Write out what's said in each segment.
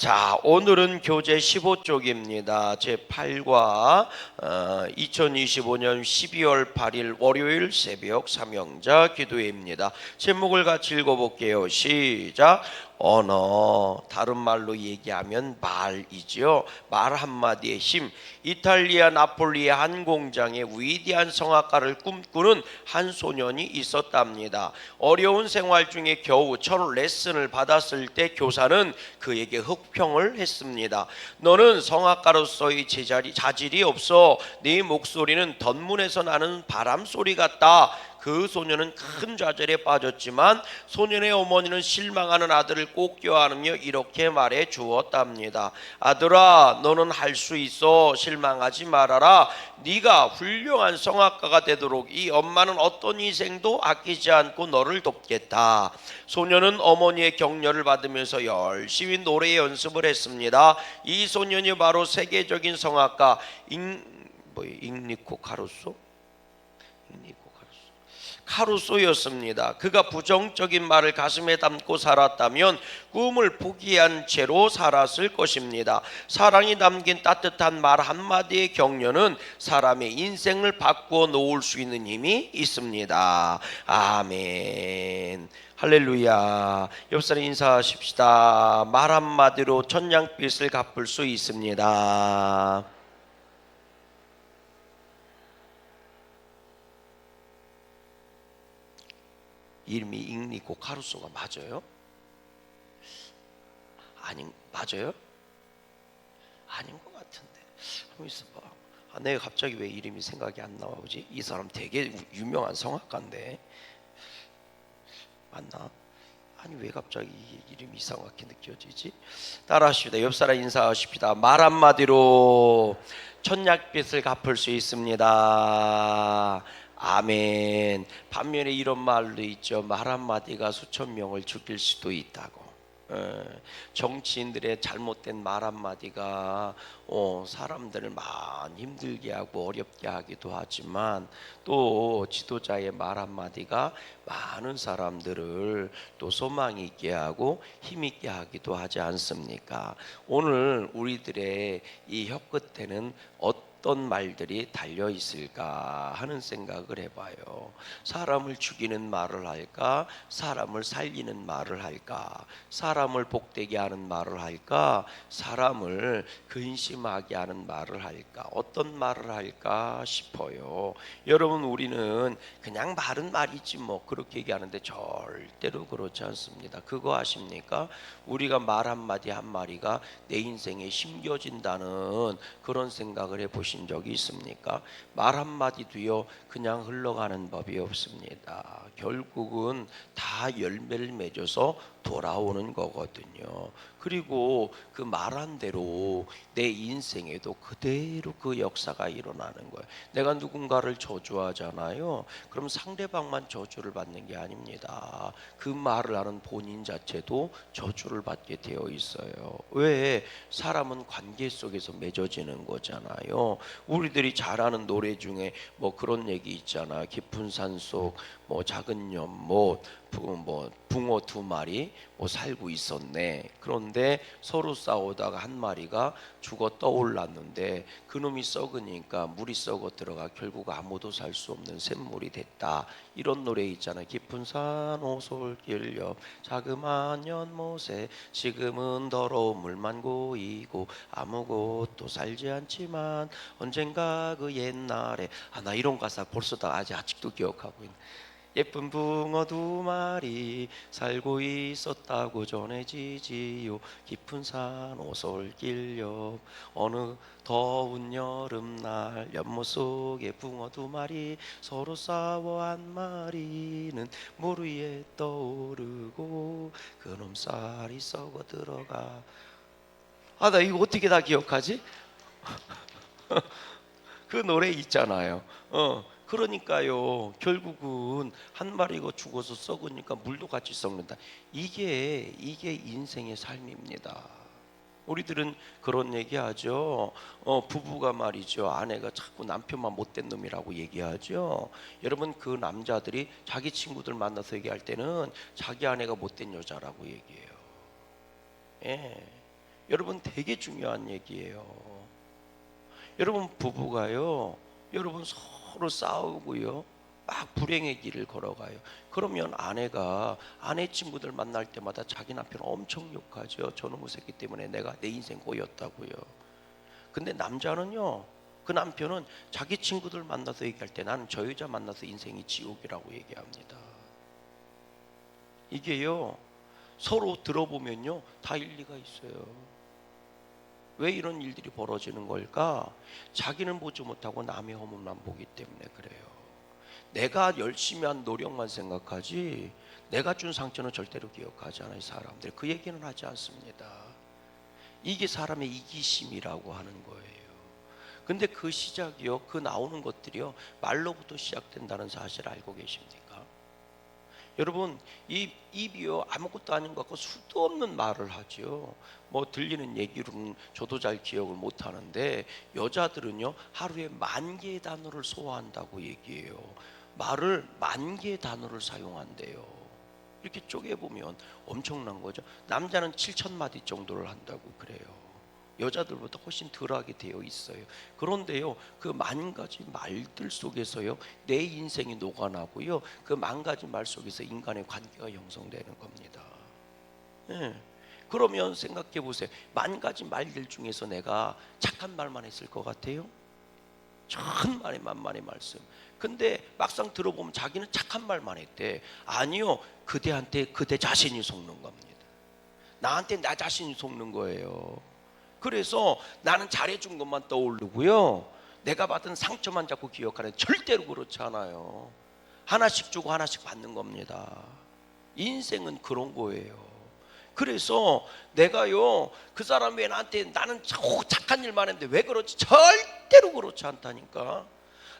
자, 오늘은 교재 15쪽입니다. 제8과 2025년 12월 8일 월요일 새벽 삼형자 기도회입니다. 제목을 같이 읽어볼게요. 시작. 언어, 다른 말로 얘기하면 말이죠. 말 한마디의 힘. 이탈리아 나폴리의 한 공장에 위대한 성악가를 꿈꾸는 한 소년이 있었답니다. 어려운 생활 중에 겨우 첫 레슨을 받았을 때 교사는 그에게 흑평을 했습니다. 너는 성악가로서의 자질이 없어. 네 목소리는 덧문에서 나는 바람 소리 같다. 그 소년은 큰 좌절에 빠졌지만 소년의 어머니는 실망하는 아들을 꼭 껴안으며 이렇게 말해 주었답니다. 아들아, 너는 할 수 있어. 실망하지 말아라. 네가 훌륭한 성악가가 되도록 이 엄마는 어떤 희생도 아끼지 않고 너를 돕겠다. 소년은 어머니의 격려를 받으면서 열심히 노래 연습을 했습니다. 이 소년이 바로 세계적인 성악가 잉니코 카루소였습니다. 그가 부정적인 말을 가슴에 담고 살았다면 꿈을 포기한 채로 살았을 것입니다. 사랑이 담긴 따뜻한 말 한마디의 격려는 사람의 인생을 바꾸어 놓을 수 있는 힘이 있습니다. 아멘. 할렐루야. 옆 사람 인사하십시다. 말 한마디로 천냥빚을 갚을 수 있습니다. 이름이 잉니코 카루소가 맞아요? 맞아요? 아닌 것 같은데. 한번 있어봐. 내가 갑자기 왜 이름이 생각이 안 나오지? 이 사람 되게 유명한 성악가인데 맞나? 아니 왜 갑자기 이름이 이상하게 느껴지지? 따라하십시다. 옆 사람 인사하십시다. 말 한마디로 천냥빚을 갚을 수 있습니다. 아멘. 반면에 이런 말도 있죠. 말 한마디가 수천 명을 죽일 수도 있다고. 정치인들의 잘못된 말 한마디가 사람들을 많이 힘들게 하고 어렵게 하기도 하지만 또 지도자의 말 한마디가 많은 사람들을 또 소망 있게 하고 힘 있게 하기도 하지 않습니까? 오늘 우리들의 이 혀끝에는 어떤 말들이 달려 있을까 하는 생각을 해봐요. 사람을 죽이는 말을 할까? 사람을 살리는 말을 할까? 사람을 복되게 하는 말을 할까? 사람을 근심하게 하는 말을 할까? 어떤 말을 할까 싶어요. 여러분, 우리는 그냥 말은 말이지 뭐 그렇게 얘기하는데 절대로 그렇지 않습니다. 그거 아십니까? 우리가 말 한마디 한마디가 내 인생에 심겨진다는 그런 생각을 해보십시오. 적이 있습니까? 말 한마디도요 그냥 흘러가는 법이 없습니다. 결국은 다 열매를 맺어서 돌아오는 거거든요. 그리고 그 말한 대로 내 인생에도 그대로 그 역사가 일어나는 거예요. 내가 누군가를 저주하잖아요. 그럼 상대방만 저주를 받는 게 아닙니다. 그 말을 하는 본인 자체도 저주를 받게 되어 있어요. 왜? 사람은 관계 속에서 맺어지는 거잖아요. 우리들이 잘 아는 노래 중에 뭐 그런 얘기 있잖아. 깊은 산속 뭐 작은 연못 붕어 두 마리 살고 있었네. 그런데 서로 싸우다가 한 마리가 죽어 떠올랐는데 그놈이 썩으니까 물이 썩어 들어가 결국 아무도 살 수 없는 샘물이 됐다. 이런 노래 있잖아. 깊은 산 오솔길 옆 자그마한 연못에 지금은 더러운 물만 고이고 아무것도 살지 않지만 언젠가 그 옛날에 나 이런 가사 벌써 다 아직도 기억하고 있네. 예쁜 붕어 두 마리 살고 있었다고 전해지지요. 깊은 산 오솔길 옆 어느 더운 여름날 연못 속에 붕어 두 마리 서로 싸워 한 마리는 물 위에 떠오르고 그놈 쌀이 썩어 들어가. 나 이거 어떻게 다 기억하지? 그 노래 있잖아요. 그러니까요. 결국은 한 마리가 죽어서 썩으니까 물도 같이 썩는다. 이게 인생의 삶입니다. 우리들은 그런 얘기하죠. 부부가 말이죠. 아내가 자꾸 남편만 못된 놈이라고 얘기하죠. 여러분, 그 남자들이 자기 친구들 만나서 얘기할 때는 자기 아내가 못된 여자라고 얘기해요. 예. 여러분 되게 중요한 얘기예요. 여러분 부부가요, 여러분 서로 싸우고요, 막 불행의 길을 걸어가요. 그러면 아내가 아내 친구들 만날 때마다 자기 남편을 엄청 욕하죠. 저놈의 새끼 때문에 내가 내 인생 꼬였다고요. 근데 남자는요, 그 남편은 자기 친구들 만나서 얘기할 때 나는 저 여자 만나서 인생이 지옥이라고 얘기합니다. 이게요, 서로 들어보면요 다 일리가 있어요. 왜 이런 일들이 벌어지는 걸까? 자기는 보지 못하고 남의 허물만 보기 때문에 그래요. 내가 열심히 한 노력만 생각하지 내가 준 상처는 절대로 기억하지 않아요. 사람들 그 얘기는 하지 않습니다. 이게 사람의 이기심이라고 하는 거예요. 근데 그 시작이요, 그 나오는 것들이요 말로부터 시작된다는 사실 알고 계십니까? 여러분 이 입이요 아무것도 아닌 것 같고 수도 없는 말을 하죠. 뭐 들리는 얘기로는 저도 잘 기억을 못 하는데 여자들은요 하루에 10,000개의 단어를 소화한다고 얘기해요. 말을 10,000개의 단어를 사용한대요. 이렇게 쪼개보면 엄청난 거죠. 남자는 7,000마디 정도를 한다고 그래요. 여자들보다 훨씬 덜하게 되어 있어요. 그런데요 그 10,000가지 말들 속에서요 내 인생이 녹아나고요 그 10,000가지 말 속에서 인간의 관계가 형성되는 겁니다. 네. 그러면 생각해 보세요. 10,000가지 말들 중에서 내가 착한 말만 했을 것 같아요? 천만의 만만의 말씀. 근데 막상 들어보면 자기는 착한 말만 했대. 아니요, 그대한테 그대 자신이 속는 겁니다. 나한테 나 자신이 속는 거예요. 그래서 나는 잘해준 것만 떠오르고요 내가 받은 상처만 자꾸 기억하는, 절대로 그렇지 않아요. 하나씩 주고 하나씩 받는 겁니다. 인생은 그런 거예요. 그래서 내가요 그 사람 왜 나한테, 나는 착한 일만 했는데 왜 그렇지? 절대로 그렇지 않다니까.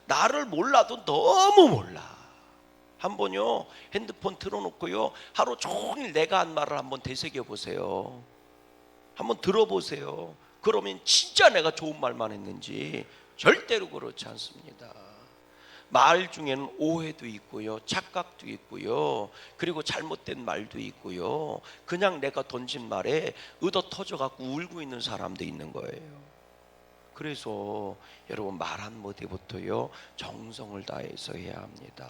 나를 몰라도 너무 몰라. 한번요 핸드폰 틀어놓고요 하루 종일 내가 한 말을 한번 되새겨 보세요. 한번 들어보세요. 그러면 진짜 내가 좋은 말만 했는지. 절대로 그렇지 않습니다. 말 중에는 오해도 있고요 착각도 있고요 그리고 잘못된 말도 있고요 그냥 내가 던진 말에 얻어 터져갖고 울고 있는 사람도 있는 거예요. 그래서 여러분 말 한마디부터요 정성을 다해서 해야 합니다.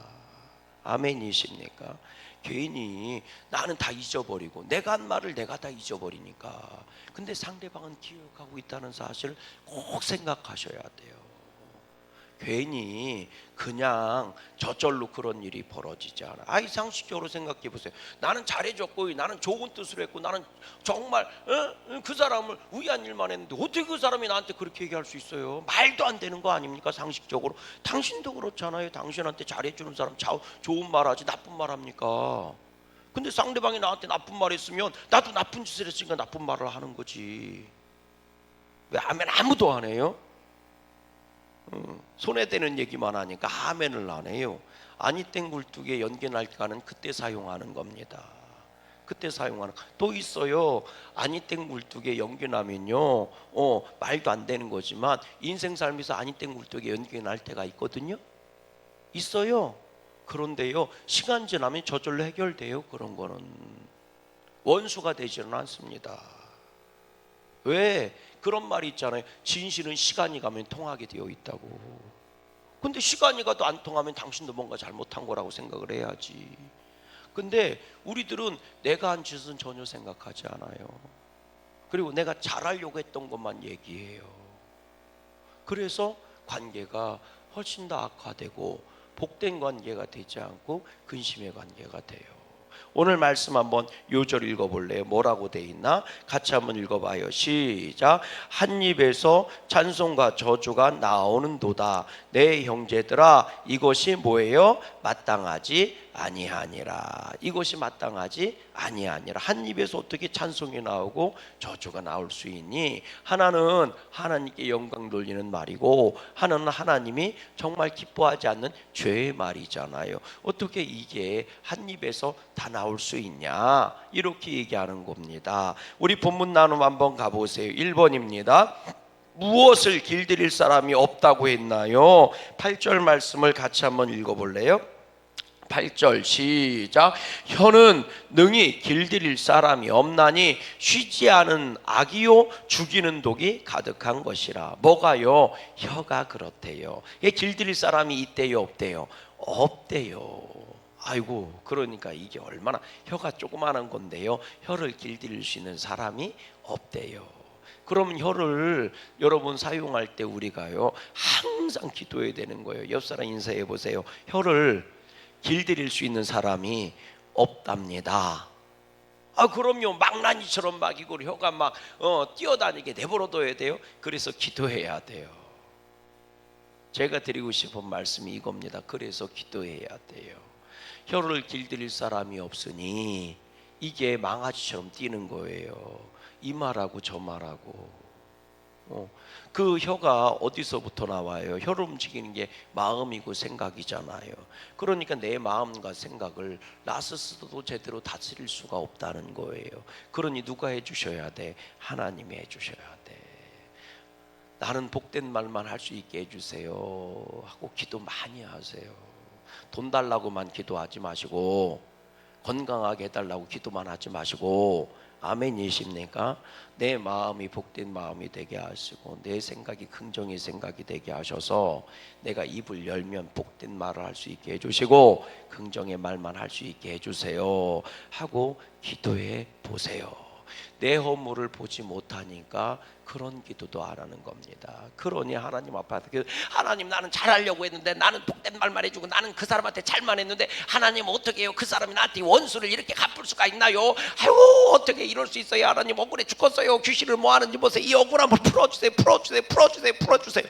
아멘이십니까? 괜히 나는 다 잊어버리고 내가 한 말을 내가 다 잊어버리니까. 근데 상대방은 기억하고 있다는 사실을 꼭 생각하셔야 돼요. 괜히 그냥 저절로 그런 일이 벌어지지 않아. 아이 상식적으로 생각해 보세요. 나는 잘해줬고 나는 좋은 뜻으로 했고 나는 정말 그 사람을 위한 일만 했는데 어떻게 그 사람이 나한테 그렇게 얘기할 수 있어요? 말도 안 되는 거 아닙니까? 상식적으로. 당신도 그렇잖아요. 당신한테 잘해주는 사람 좋은 말 하지 나쁜 말 합니까? 근데 상대방이 나한테 나쁜 말 했으면 나도 나쁜 짓을 했으니까 나쁜 말을 하는 거지. 왜 아멘 아무도 안 해요? 손해되는 얘기만 하니까 아멘을 안 해요. 아니땡 굴뚝에 연기 날까는 그때 사용하는 겁니다. 그때 사용하는. 또 있어요. 아니땡 굴뚝에 연기 나면요 말도 안 되는 거지만 인생 살면서 아니땡 굴뚝에 연기 날 때가 있거든요. 있어요. 그런데요 시간 지나면 저절로 해결돼요. 그런 거는 원수가 되지는 않습니다. 왜? 그런 말이 있잖아요. 진실은 시간이 가면 통하게 되어 있다고. 근데 시간이 가도 안 통하면 당신도 뭔가 잘못한 거라고 생각을 해야지. 근데 우리들은 내가 한 짓은 전혀 생각하지 않아요. 그리고 내가 잘하려고 했던 것만 얘기해요. 그래서 관계가 훨씬 더 악화되고 복된 관계가 되지 않고 근심의 관계가 돼요. 오늘 말씀 한번 요절 읽어볼래요? 뭐라고 돼 있나? 같이 한번 읽어봐요. 시작. 한 입에서 찬송과 저주가 나오는도다. 내 형제들아 이것이 뭐예요? 마땅하지 아니하니라. 이것이 마땅하지 아니하니라. 한 입에서 어떻게 찬송이 나오고 저주가 나올 수 있니? 하나는 하나님께 영광 돌리는 말이고 하나는 하나님이 정말 기뻐하지 않는 죄의 말이잖아요. 어떻게 이게 한 입에서 다 나올 수 있냐? 이렇게 얘기하는 겁니다. 우리 본문 나눔 한번 가보세요. 1번입니다. 무엇을 길들일 사람이 없다고 했나요? 8절 말씀을 같이 한번 읽어볼래요? 8절 시작. 혀는 능히 길들일 사람이 없나니 쉬지 않은 악이요 죽이는 독이 가득한 것이라. 뭐가요? 혀가 그렇대요. 길들일 사람이 있대요 없대요? 없대요. 아이고, 그러니까 이게 얼마나 혀가 조그마한 건데요, 혀를 길들일 수 있는 사람이 없대요. 그러면 혀를 여러분 사용할 때 우리가요 항상 기도해야 되는 거예요. 옆 사람 인사해 보세요. 혀를 길들일 수 있는 사람이 없답니다. 그럼요. 망나니처럼 막 이걸 혀가 막 뛰어다니게 내버려둬야 돼요. 그래서 기도해야 돼요. 제가 드리고 싶은 말씀이 이겁니다. 그래서 기도해야 돼요. 혀를 길들일 사람이 없으니 이게 망아지처럼 뛰는 거예요. 이 말하고 저 말하고. 그 혀가 어디서부터 나와요? 혀를 움직이는 게 마음이고 생각이잖아요. 그러니까 내 마음과 생각을 나 스스로도 제대로 다스릴 수가 없다는 거예요. 그러니 누가 해주셔야 돼? 하나님이 해주셔야 돼. 나는 복된 말만 할 수 있게 해주세요 하고 기도 많이 하세요. 돈 달라고만 기도하지 마시고, 건강하게 해달라고 기도만 하지 마시고, 아멘이십니까? 내 마음이 복된 마음이 되게 하시고 내 생각이 긍정의 생각이 되게 하셔서 내가 입을 열면 복된 말을 할 수 있게 해주시고 긍정의 말만 할 수 있게 해주세요 하고 기도해 보세요. 내 허물을 보지 못하니까 그런 기도도 안 하는 겁니다. 그러니 하나님 앞에 하나님, 나는 잘하려고 했는데, 나는 복된 말만 해주고 나는 그 사람한테 잘만 했는데 하나님 어떻게 해요? 그 사람이 나한테 원수를 이렇게 갚을 수가 있나요? 아이고, 어떻게 이럴 수 있어요? 하나님 억울해 죽겠어요. 귀신을 뭐 하는지 보세요. 이 억울함을 풀어주세요. 풀어주세요. 풀어주세요. 풀어주세요.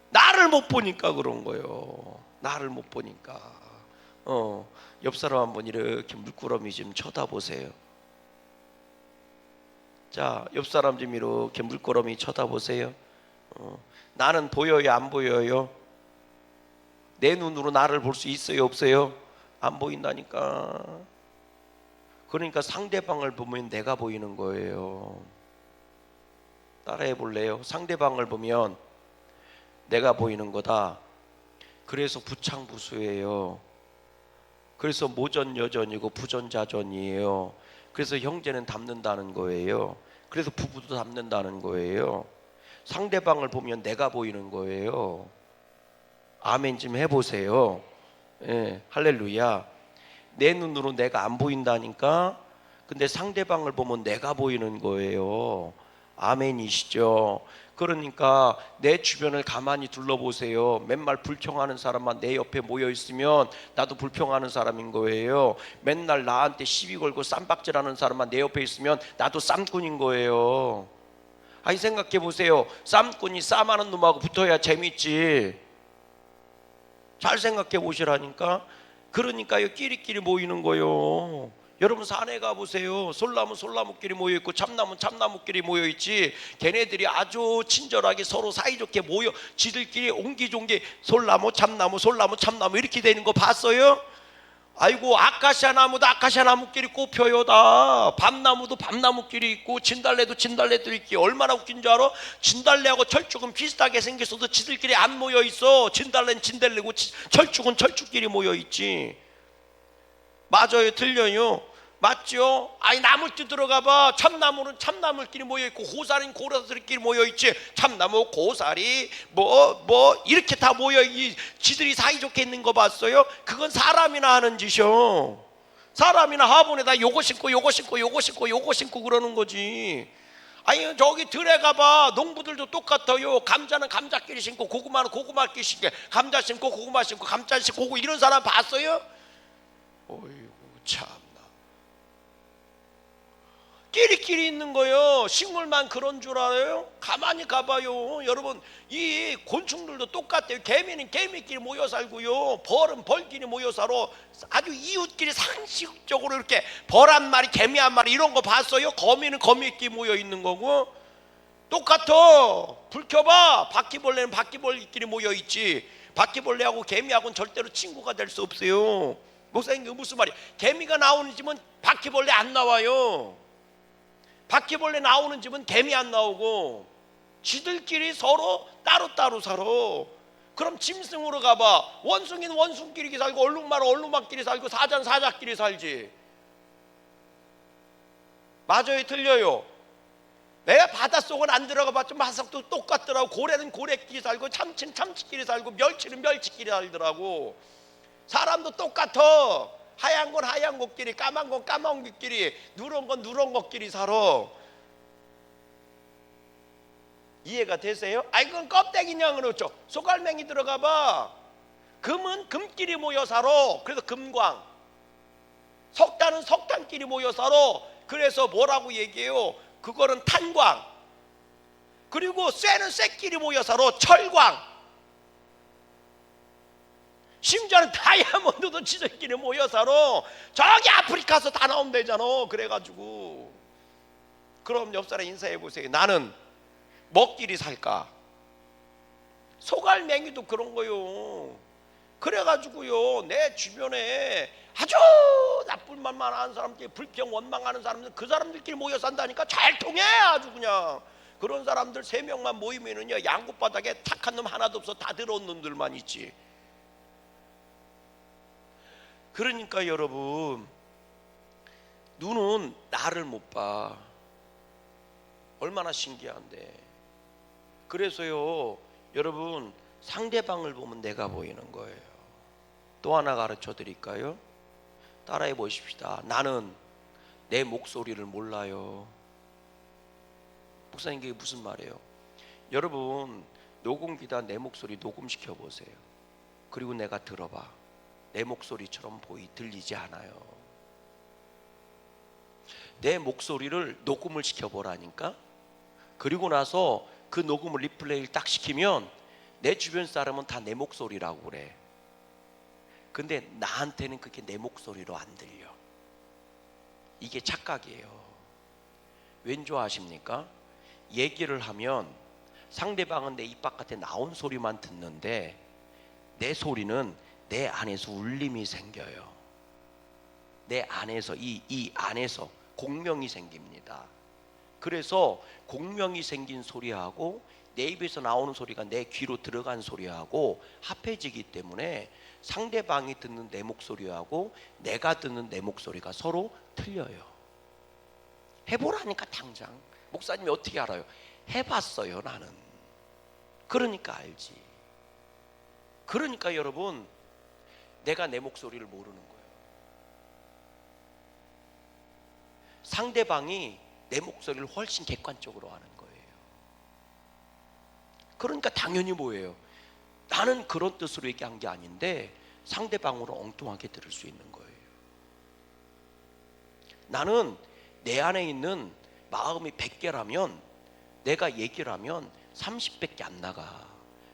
나를 못 보니까 그런 거예요. 나를 못 보니까. 옆 사람 한번 이렇게 물끄러미 좀 쳐다보세요. 자, 옆 사람 좀 이렇게 물끄러미 쳐다보세요. 나는 보여요 안 보여요? 내 눈으로 나를 볼 수 있어요 없어요? 안 보인다니까. 그러니까 상대방을 보면 내가 보이는 거예요. 따라해 볼래요? 상대방을 보면 내가 보이는 거다. 그래서 부창부수예요. 그래서 모전여전이고 부전자전이에요. 그래서 형제는 닮는다는 거예요. 그래서 부부도 닮는다는 거예요. 상대방을 보면 내가 보이는 거예요. 아멘 좀 해보세요. 예, 할렐루야. 내 눈으로 내가 안 보인다니까. 근데 상대방을 보면 내가 보이는 거예요. 아멘이시죠? 그러니까 내 주변을 가만히 둘러보세요. 맨날 불평하는 사람만 내 옆에 모여 있으면 나도 불평하는 사람인 거예요. 맨날 나한테 시비 걸고 쌈박질하는 사람만 내 옆에 있으면 나도 쌈꾼인 거예요. 아니, 생각해 보세요. 쌈꾼이 쌈하는 놈하고 붙어야 재밌지. 잘 생각해 보시라니까. 그러니까요, 끼리끼리 모이는 거요. 여러분 산에 가보세요. 솔나무 솔나무끼리 모여있고 참나무 참나무끼리 모여있지, 걔네들이 아주 친절하게 서로 사이좋게 모여 지들끼리 옹기종기 솔나무 참나무 솔나무 참나무 이렇게 되는 거 봤어요? 아이고, 아카시아 나무도 아카시아 나무끼리 꽃펴요. 다 밤나무도 밤나무끼리 있고 진달래도 진달래도 있기. 얼마나 웃긴 줄 알아? 진달래하고 철쭉은 비슷하게 생겼어도 지들끼리 안 모여있어. 진달래는 진달래고 철쭉은 철쭉끼리 모여있지. 맞아요 틀려요? 맞죠? 아니, 나물띠 들어가봐. 참나무는 참나물끼리 모여있고 고사리는 고사리끼리 모여있지. 참나무 고사리 뭐 이렇게 다 모여 지들이 사이좋게 있는 거 봤어요? 그건 사람이나 하는 짓이요. 사람이나 화분에다 요거 심고 요거 심고 요거 심고 요거 심고 그러는 거지. 아니, 저기 들에 가봐. 농부들도 똑같아요. 감자는 감자끼리 심고 고구마는 고구마끼리 심고, 감자 심고 고구마 심고 감자 심고 이런 사람 봤어요? 어이구 참나. 끼리끼리 있는 거요. 식물만 그런 줄 알아요? 가만히 가봐요. 여러분, 이 곤충들도 똑같아요. 개미는 개미끼리 모여 살고요, 벌은 벌끼리 모여 살아. 아주 이웃끼리 상식적으로 이렇게 벌 한 마리 개미 한 마리 이런 거 봤어요? 거미는 거미끼리 모여 있는 거고 똑같아. 불 켜봐. 바퀴벌레는 바퀴벌레끼리 모여 있지. 바퀴벌레하고 개미하고는 절대로 친구가 될 수 없어요. 목사님, 무슨 말이야? 개미가 나오는 집은 바퀴벌레 안 나와요. 바퀴벌레 나오는 집은 개미 안 나오고 지들끼리 서로 따로따로 살아. 그럼 짐승으로 가봐. 원숭이는 원숭이끼리 살고 얼룩말은 얼룩말끼리 살고 사자는 사자끼리 살지. 맞아요, 틀려요? 내가 바닷속은 안 들어가 봤지만 바닷속도 똑같더라고. 고래는 고래끼리 살고 참치는 참치끼리 살고 멸치는 멸치끼리 살더라고. 사람도 똑같아. 하얀 건 하얀 것끼리, 까만 건 까만 것끼리, 누런 건 누런 것끼리 살아. 이해가 되세요? 아이, 그건 껍데기냐 그렇죠. 소갈맹이 들어가 봐. 금은 금끼리 모여 살아. 그래서 금광. 석탄은 석탄끼리 모여 살아. 그래서 뭐라고 얘기해요? 그거는 탄광. 그리고 쇠는 쇠끼리 모여 살아. 철광. 심지어는 다이아몬드도 지들끼리 모여 살아. 저기 아프리카에서 다 나오면 되잖아. 그래가지고 그럼 옆 사람 인사해 보세요. 나는 뭐끼리 살까? 소갈맹이도 그런 거요. 그래가지고요, 내 주변에 아주 나쁜 말만 하는 사람들, 불평 원망하는 사람들, 그 사람들끼리 모여 산다니까. 잘 통해 아주 그냥. 그런 사람들 3명만 모이면은요, 양구바닥에 착한 놈 하나도 없어. 다 더러운 놈들만 있지. 그러니까 여러분, 눈은 나를 못 봐. 얼마나 신기한데. 그래서요, 여러분, 상대방을 보면 내가 보이는 거예요. 또 하나 가르쳐 드릴까요? 따라해 보십시다. 나는 내 목소리를 몰라요. 목사님, 그게 무슨 말이에요? 여러분, 녹음기다 내 목소리 녹음시켜 보세요. 그리고 내가 들어봐. 내 목소리처럼 들리지 않아요. 내 목소리를 녹음을 시켜보라니까. 그리고 나서 그 녹음을 리플레이를 딱 시키면 내 주변 사람은 다 내 목소리라고 그래. 근데 나한테는 그게 내 목소리로 안 들려. 이게 착각이에요. 왠 줄 아십니까? 얘기를 하면 상대방은 내 입 바깥에 나온 소리만 듣는데 내 소리는 내 안에서 울림이 생겨요. 내 안에서 이 안에서 공명이 생깁니다. 그래서 공명이 생긴 소리하고 내 입에서 나오는 소리가 내 귀로 들어간 소리하고 합해지기 때문에 상대방이 듣는 내 목소리하고 내가 듣는 내 목소리가 서로 틀려요. 해보라니까. 당장. 목사님이 어떻게 알아요? 해봤어요, 나는. 그러니까 알지. 그러니까 여러분, 내가 내 목소리를 모르는 거예요. 상대방이 내 목소리를 훨씬 객관적으로 아는 거예요. 그러니까 당연히 뭐예요? 나는 그런 뜻으로 얘기한 게 아닌데 상대방으로 엉뚱하게 들을 수 있는 거예요. 나는 내 안에 있는 마음이 100개라면 내가 얘기를 하면 30밖에 안 나가.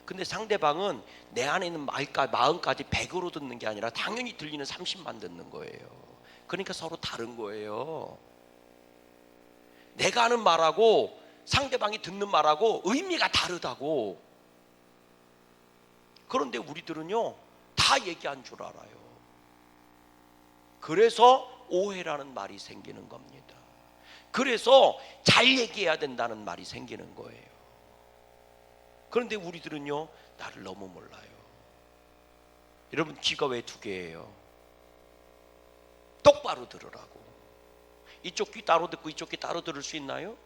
근데 상대방은 내 안에 있는 마음까지 100으로 듣는 게 아니라 당연히 들리는 30만 듣는 거예요. 그러니까 서로 다른 거예요. 내가 하는 말하고 상대방이 듣는 말하고 의미가 다르다고. 그런데 우리들은요, 다 얘기한 줄 알아요. 그래서 오해라는 말이 생기는 겁니다. 그래서 잘 얘기해야 된다는 말이 생기는 거예요. 그런데 우리들은요, 나를 너무 몰라요. 여러분, 귀가 왜 2개예요? 똑바로 들으라고. 이쪽 귀 따로 듣고 이쪽 귀 따로 들을 수 있나요?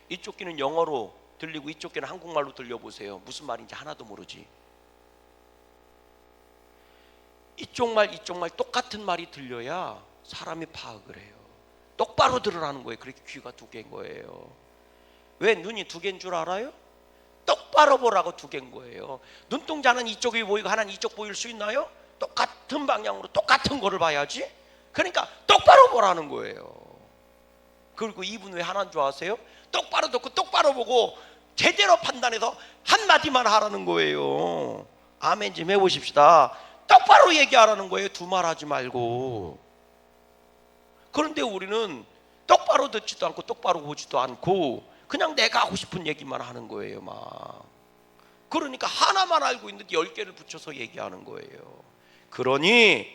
이쪽 귀는 영어로 들리고 이쪽 귀는 한국말로 들려보세요. 무슨 말인지 하나도 모르지. 이쪽 말 똑같은 말이 들려야 사람이 파악을 해요. 똑바로 들으라는 거예요. 그렇게 귀가 2개인 거예요. 왜 눈이 2개인 줄 알아요? 똑바로 보라고 2개인 거예요. 눈동자는 이쪽이 보이고 하나는 이쪽 보일 수 있나요? 똑같은 방향으로 똑같은 거를 봐야지. 그러니까 똑바로 보라는 거예요. 그리고 이분 왜 하나인 줄 아세요? 똑바로 듣고 똑바로 보고 제대로 판단해서 한마디만 하라는 거예요. 아멘 좀 해보십시다. 똑바로 얘기하라는 거예요. 두말하지 말고. 그런데 우리는 똑바로 듣지도 않고 똑바로 보지도 않고 그냥 내가 하고 싶은 얘기만 하는 거예요. 막. 그러니까 하나만 알고 있는데 10개를 붙여서 얘기하는 거예요. 그러니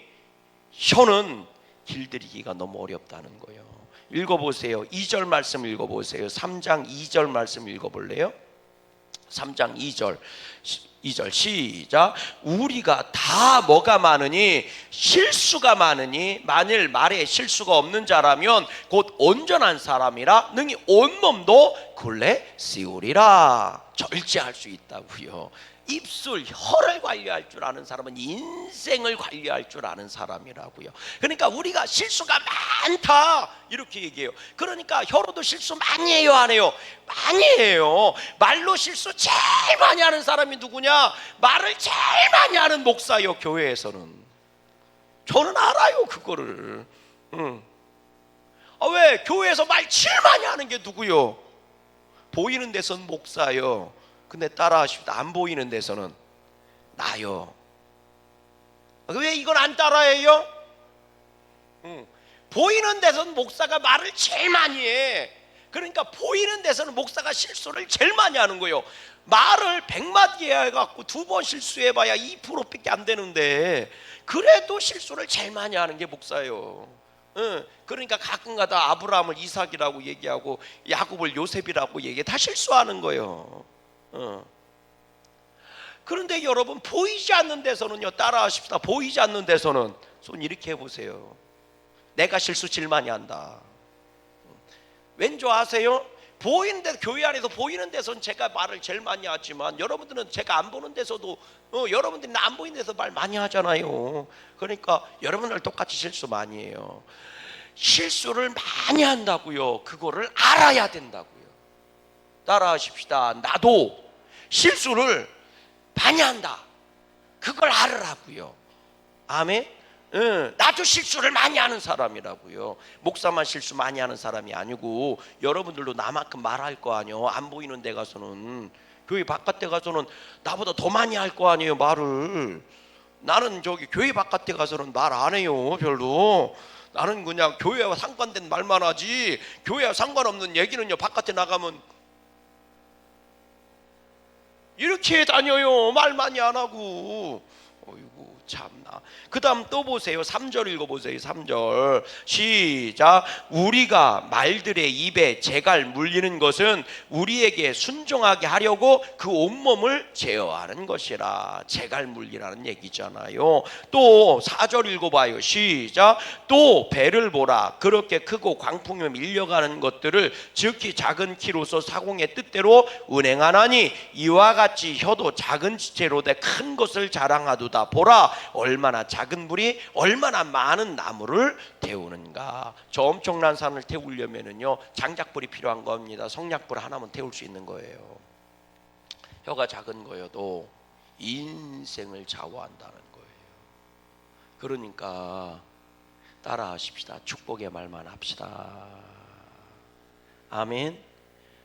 혀는 길들이기가 너무 어렵다는 거예요. 읽어보세요. 2절 말씀 읽어보세요. 3장 2절 말씀 읽어볼래요? 3장 2절 2절 시작. 우리가 다 뭐가 많으니 실수가 많으니 만일 말에 실수가 없는 자라면 곧 온전한 사람이라 능히 온몸도 굴레 씌우리라. 절제할 수 있다고요. 입술, 혀를 관리할 줄 아는 사람은 인생을 관리할 줄 아는 사람이라고요. 그러니까 우리가 실수가 많다 이렇게 얘기해요. 그러니까 혀로도 실수 많이 해요, 안 해요? 많이 해요. 말로 실수 제일 많이 하는 사람이 누구냐? 말을 제일 많이 하는 목사요, 교회에서는. 저는 알아요, 그거를. 왜? 교회에서 말 제일 많이 하는 게 누구요? 보이는 데선 목사요. 근데 따라하십시다. 안 보이는 데서는 나요. 왜 이건 안 따라해요? 보이는 데서는 목사가 말을 제일 많이 해. 그러니까 보이는 데서는 목사가 실수를 제일 많이 하는 거예요. 말을 100마디 해갖고 2번 실수해봐야 2%밖에 안 되는데 그래도 실수를 제일 많이 하는 게 목사예요. 그러니까 가끔가다 아브라함을 이삭이라고 얘기하고 야곱을 요셉이라고 얘기해. 다 실수하는 거예요. 그런데 여러분 보이지 않는 데서는요, 따라하십시다. 보이지 않는 데서는 손 이렇게 해보세요. 내가 실수 제일 많이 한다. 왠지 아세요? 보이는 데, 교회 안에서 보이는 데서는 제가 말을 제일 많이 하지만 여러분들은 제가 안 보는 데서도 여러분들이 나 안 보이는 데서 말 많이 하잖아요. 그러니까 여러분들 똑같이 실수 많이 해요. 실수를 많이 한다고요. 그거를 알아야 된다고요. 따라하십시다. 나도 실수를 많이 한다. 그걸 알으라고요. 아멘. 나도 실수를 많이 하는 사람이라고요. 목사만 실수 많이 하는 사람이 아니고 여러분들도 나만큼 말할 거 아니에요. 안 보이는 데 가서는, 교회 바깥에 가서는 나보다 더 많이 할 거 아니에요, 말을. 나는 저기 교회 바깥에 가서는 말 안 해요, 별로. 나는 그냥 교회와 상관된 말만 하지 교회와 상관없는 얘기는요 바깥에 나가면 이렇게 다녀요. 말 많이 안 하고. 어이구 참나. 그 다음 또 보세요. 3절 읽어보세요. 3절 시작. 우리가 말들의 입에 재갈 물리는 것은 우리에게 순종하게 하려고 그 온몸을 제어하는 것이라. 재갈 물리라는 얘기잖아요. 또 4절 읽어봐요. 시작. 또 배를 보라. 그렇게 크고 광풍에 밀려가는 것들을 즉히 작은 키로서 사공의 뜻대로 운행하나니 이와 같이 혀도 작은 지체로 돼 큰 것을 자랑하도다. 보라 얼마나 작은 불이 얼마나 많은 나무를 태우는가. 저 엄청난 산을 태우려면은요 장작불이 필요한 겁니다. 성냥불 하나면 태울 수 있는 거예요. 혀가 작은 거여도 인생을 좌우한다는 거예요. 그러니까 따라하십시다. 축복의 말만 합시다. 아멘.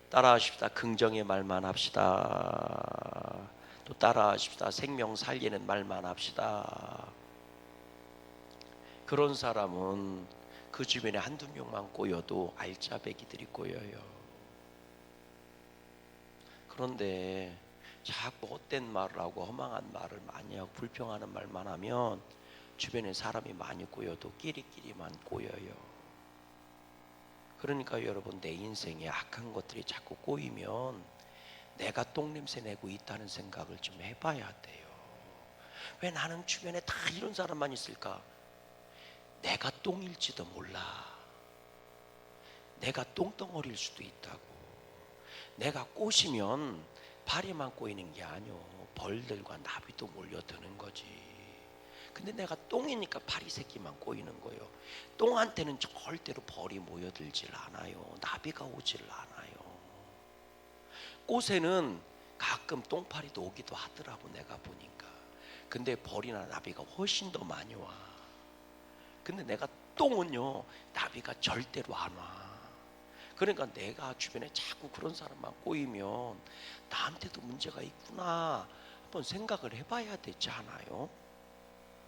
따라하십시다. 긍정의 말만 합시다. 또 따라하십시다. 생명 살리는 말만 합시다. 그런 사람은 그 주변에 한두 명만 꼬여도 알짜배기들이 꼬여요. 그런데 자꾸 헛된 말을 하고 허망한 말을 많이 하고 불평하는 말만 하면 주변에 사람이 많이 꼬여도 끼리끼리만 꼬여요. 그러니까 여러분 내 인생에 악한 것들이 자꾸 꼬이면 내가 똥냄새 내고 있다는 생각을 좀 해봐야 돼요. 왜 나는 주변에 다 이런 사람만 있을까? 내가 똥일지도 몰라. 내가 똥덩어리일 수도 있다고. 내가 꼬시면 발에만 꼬이는 게 아니오. 벌들과 나비도 몰려드는 거지. 근데 내가 똥이니까 파리 새끼만 꼬이는 거예요. 똥한테는 절대로 벌이 모여들질 않아요. 나비가 오질 않아요. 꽃에는 가끔 똥파리도 오기도 하더라고 내가 보니까. 근데 벌이나 나비가 훨씬 더 많이 와. 근데 내가 똥은요 나비가 절대로 안 와. 그러니까 내가 주변에 자꾸 그런 사람만 꼬이면 나한테도 문제가 있구나 한번 생각을 해봐야 되지 않아요?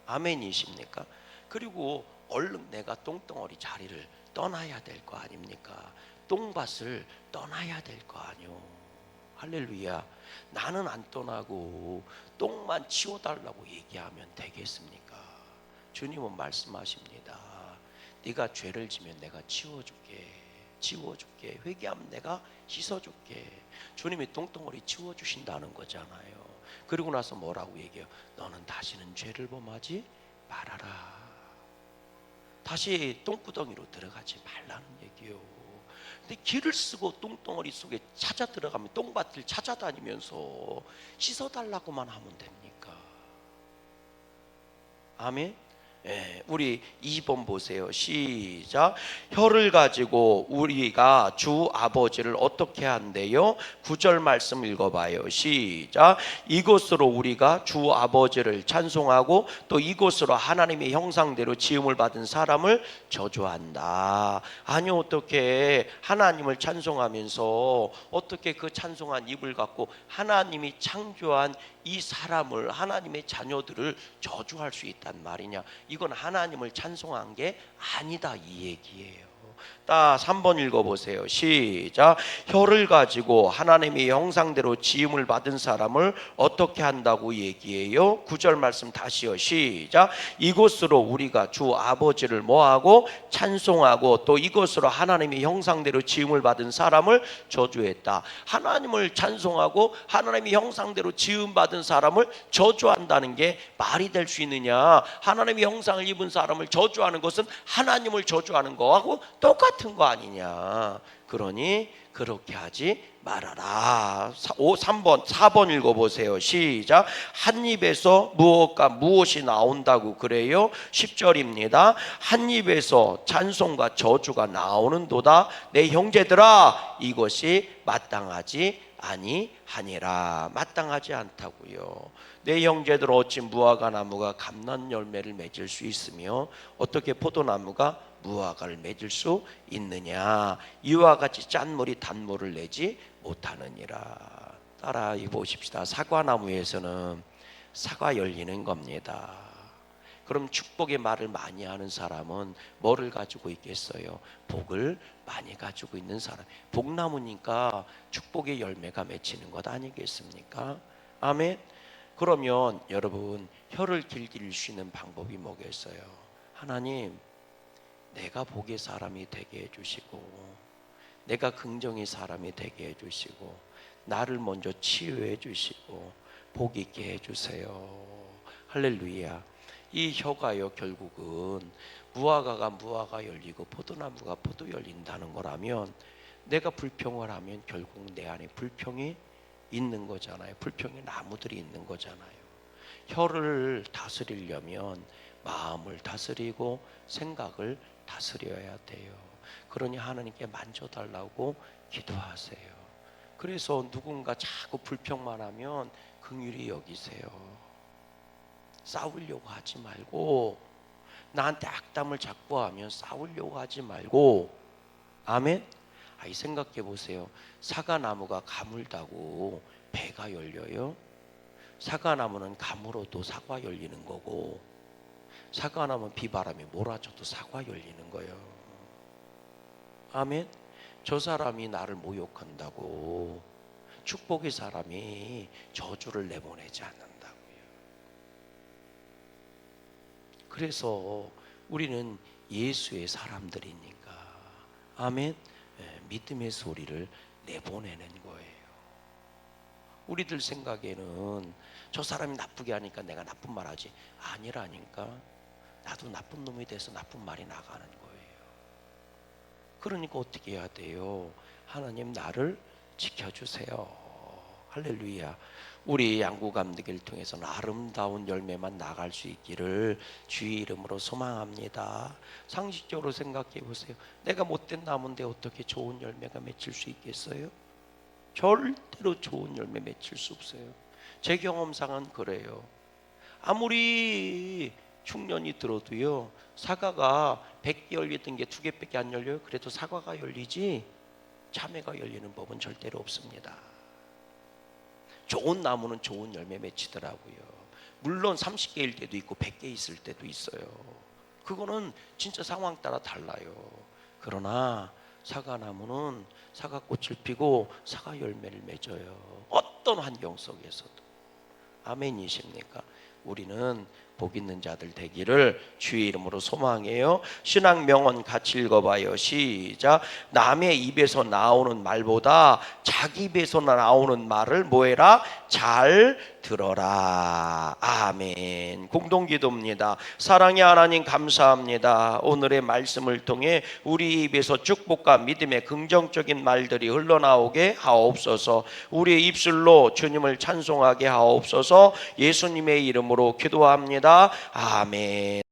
아멘이십니까? 그리고 얼른 내가 똥덩어리 자리를 떠나야 될 거 아닙니까? 똥밭을 떠나야 될 거 아니오. 할렐루야. 나는 안 떠나고 똥만 치워달라고 얘기하면 되겠습니까? 주님은 말씀하십니다. 네가 죄를 지면 내가 치워줄게. 회개하면 내가 씻어줄게. 주님이 똥덩어리 치워주신다는 거잖아요. 그리고 나서 뭐라고 얘기해요? 너는 다시는 죄를 범하지 말아라. 다시 똥구덩이로 들어가지 말라는 얘기예요. 근데 길을 쓰고 똥덩어리 속에 찾아 들어가면 똥밭을 찾아다니면서 씻어달라고만 하면 됩니까? 아멘. 예, 우리 2번 보세요. 시작. 혀를 가지고 우리가 주 아버지를 어떻게 한대요? 9절 말씀 읽어봐요. 시작. 이것으로 우리가 주 아버지를 찬송하고 또 이것으로 하나님의 형상대로 지음을 받은 사람을 저주한다. 아니, 어떻게 하나님을 찬송하면서 어떻게 그 찬송한 입을 갖고 하나님이 창조한 이 사람을, 하나님의 자녀들을 저주할 수 있단 말이냐? 이건 하나님을 찬송한 게 아니다, 이 얘기예요. 딱 3번 읽어보세요. 시작. 혀를 가지고 하나님의 형상대로 지음을 받은 사람을 어떻게 한다고 얘기해요? 9절 말씀 다시요. 시작. 이것으로 우리가 주 아버지를 뭐하고 찬송하고 또 이것으로 하나님의 형상대로 지음을 받은 사람을 저주했다. 하나님을 찬송하고 하나님의 형상대로 지음 받은 사람을 저주한다는 게 말이 될 수 있느냐? 하나님의 형상을 입은 사람을 저주하는 것은 하나님을 저주하는 거하고 똑같은 거 아니냐. 그러니 그렇게 하지 말아라. 4번 읽어보세요. 시작. 한 입에서 무엇과 무엇이 나온다고 그래요? 10절입니다. 한 입에서 찬송과 저주가 나오는도다. 내 형제들아, 이것이 마땅하지 아니하니라. 마땅하지 않다고요. 내 형제들, 어찌 무화과 나무가 감난 열매를 맺을 수 있으며 어떻게 포도나무가 무화과를 맺을 수 있느냐? 이와 같이 짠물이 단물을 내지 못하느니라. 따라 보십시다. 사과나무에서는 사과 열리는 겁니다. 그럼 축복의 말을 많이 하는 사람은 뭐를 가지고 있겠어요? 복을 많이 가지고 있는 사람. 복나무니까 축복의 열매가 맺히는 것 아니겠습니까? 아멘. 그러면 여러분, 혀를 길들일 수 있는 방법이 뭐겠어요? 하나님, 내가 복의 사람이 되게 해주시고 내가 긍정의 사람이 되게 해주시고 나를 먼저 치유해 주시고 복 있게 해주세요. 할렐루야. 이 혀가요, 결국은 무화과가 무화과 열리고 포도나무가 포도 열린다는 거라면 내가 불평을 하면 결국 내 안에 불평이 있는 거잖아요. 불평의 나무들이 있는 거잖아요. 혀를 다스리려면 마음을 다스리고 생각을 다스려야 돼요. 그러니 하나님께 만져달라고 기도하세요. 그래서 누군가 자꾸 불평만 하면 긍휼히 여기세요. 싸우려고 하지 말고, 나한테 악담을 자꾸 하면 싸우려고 하지 말고, 아멘? 생각해 보세요. 사과나무가 가물다고 배가 열려요? 사과나무는 가물어도 사과 열리는 거고, 사과나무는 비바람이 몰아쳐도 사과 열리는 거예요. 아멘? 저 사람이 나를 모욕한다고 축복의 사람이 저주를 내보내지 않는다고요. 그래서 우리는 예수의 사람들이니까, 아멘? 믿음의 소리를 내보내는 거예요. 우리들 생각에는 저 사람이 나쁘게 하니까 내가 나쁜 말 하지, 아니라니까. 나도 나쁜 놈이 돼서 나쁜 말이 나가는 거예요. 그러니까 어떻게 해야 돼요? 하나님, 나를 지켜주세요. 할렐루야. 우리 양구 감독을 통해서는 아름다운 열매만 나갈 수 있기를 주의 이름으로 소망합니다. 상식적으로 생각해 보세요. 내가 못된 나무인데 어떻게 좋은 열매가 맺힐 수 있겠어요? 절대로 좋은 열매 맺힐 수 없어요. 제 경험상은 그래요. 아무리 흉년이 들어도요, 사과가 100개 열리던 게 2개밖에 안 열려요. 그래도 사과가 열리지 참외가 열리는 법은 절대로 없습니다. 좋은 나무는 좋은 열매 맺히더라고요. 물론 30개일 때도 있고 100개 있을 때도 있어요. 그거는 진짜 상황 따라 달라요. 그러나 사과나무는 사과꽃을 피고 사과 열매를 맺어요. 어떤 환경 속에서도. 아멘이십니까? 우리는 복 있는 자들 되기를 주의 이름으로 소망해요. 신앙 명언 같이 읽어봐요. 시작. 남의 입에서 나오는 말보다 자기 입에서 나오는 말을 뭐해라? 잘 들어라. 아멘. 공동기도입니다. 사랑의 하나님 감사합니다. 오늘의 말씀을 통해 우리 입에서 축복과 믿음의 긍정적인 말들이 흘러나오게 하옵소서. 우리의 입술로 주님을 찬송하게 하옵소서. 예수님의 이름으로 기도합니다. 아멘.